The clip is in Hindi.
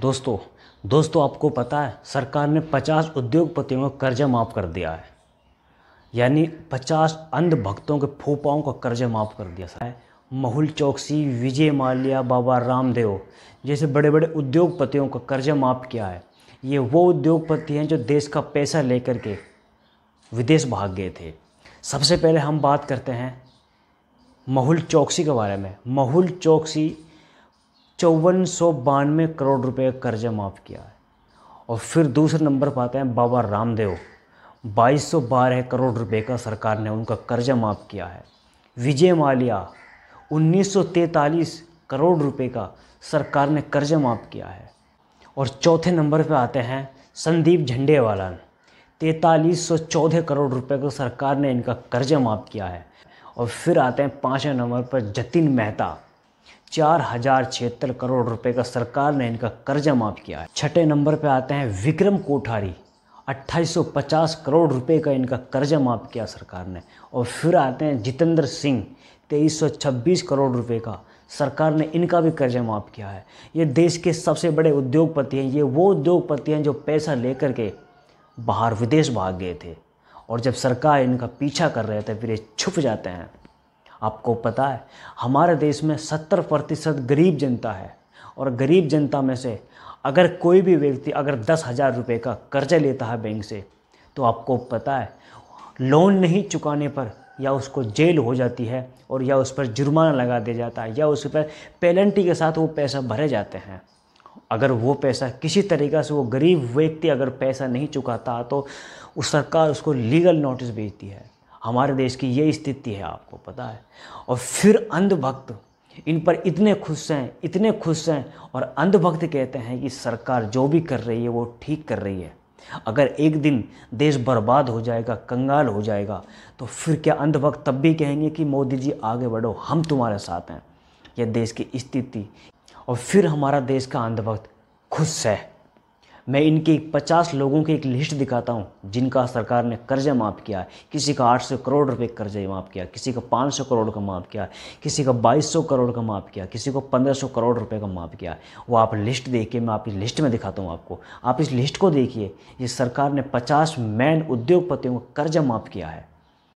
दोस्तों दोस्तों आपको पता है सरकार ने 50 उद्योगपतियों का कर्जा माफ़ कर दिया है। यानी 50 अंधभक्तों के फूफाओं का कर्जा माफ़ कर दिया है। मेहुल चोकसी, विजय माल्या, बाबा रामदेव जैसे बड़े बड़े उद्योगपतियों का कर्जा माफ़ किया है। ये वो उद्योगपति हैं जो देश का पैसा लेकर के विदेश भाग गए थे। सबसे पहले हम बात करते हैं मेहुल चोकसी के बारे में। मेहुल चोकसी 5492 करोड़ रुपए का कर्जा माफ़ किया है। और फिर दूसरे नंबर पर आते हैं बाबा रामदेव, 2212 करोड़ रुपए का सरकार ने उनका कर्जा माफ़ किया है। विजय माल्या 1943 करोड़ रुपए का सरकार ने कर्जा माफ़ किया है। और चौथे नंबर पर आते हैं संदीप झंडेवाला, 4314 करोड़ रुपए का सरकार ने इनका कर्जा माफ़ किया है। और फिर आते हैं पाँचवें नंबर पर जतिन मेहता, 4076 करोड़ रुपए का सरकार ने इनका कर्जा माफ़ किया है। छठे नंबर पे आते हैं विक्रम कोठारी, 2850 करोड़ रुपए का इनका कर्जा माफ़ किया सरकार ने। और फिर आते हैं जितेंद्र सिंह, 2326 करोड़ रुपए का सरकार ने इनका भी कर्जा माफ़ किया है। ये देश के सबसे बड़े उद्योगपति हैं। ये वो उद्योगपति हैं जो पैसा लेकर के बाहर विदेश भाग गए थे और जब सरकार इनका पीछा कर रहे थे फिर ये छुप जाते हैं। आपको पता है हमारे देश में 70% गरीब जनता है और गरीब जनता में से अगर कोई भी व्यक्ति अगर 10,000 रुपये का कर्जा लेता है बैंक से तो आपको पता है लोन नहीं चुकाने पर या उसको जेल हो जाती है और या उस पर जुर्माना लगा दिया जाता है या उस पर पेनल्टी के साथ वो पैसा भरे जाते हैं। अगर वो पैसा किसी तरीक़ा से वो गरीब व्यक्ति अगर पैसा नहीं चुकाता तो उस सरकार उसको लीगल नोटिस भेजती है। हमारे देश की ये स्थिति है, आपको पता है। और फिर अंधभक्त इन पर इतने खुश हैं और अंधभक्त कहते हैं कि सरकार जो भी कर रही है वो ठीक कर रही है। अगर एक दिन देश बर्बाद हो जाएगा, कंगाल हो जाएगा, तो फिर क्या अंधभक्त तब भी कहेंगे कि मोदी जी आगे बढ़ो, हम तुम्हारे साथ हैं। यह देश की स्थिति। और फिर हमारा देश का अंधभक्त खुश है। मैं इनके 50 लोगों की एक लिस्ट दिखाता हूं जिनका सरकार ने कर्जा माफ़ किया है। किसी का 800 करोड़ रुपए कर्जा माफ़ किया, किसी का 500 करोड़ का माफ़ किया, किसी का 2200 करोड़ का माफ़ किया, किसी को 1500 करोड़ रुपए का माफ़ किया। वो आप लिस्ट देखिए, मैं आपकी लिस्ट में दिखाता हूँ आपको। आप इस लिस्ट को देखिए। ये सरकार ने 50 मेन उद्योगपतियों को कर्जा माफ़ किया है।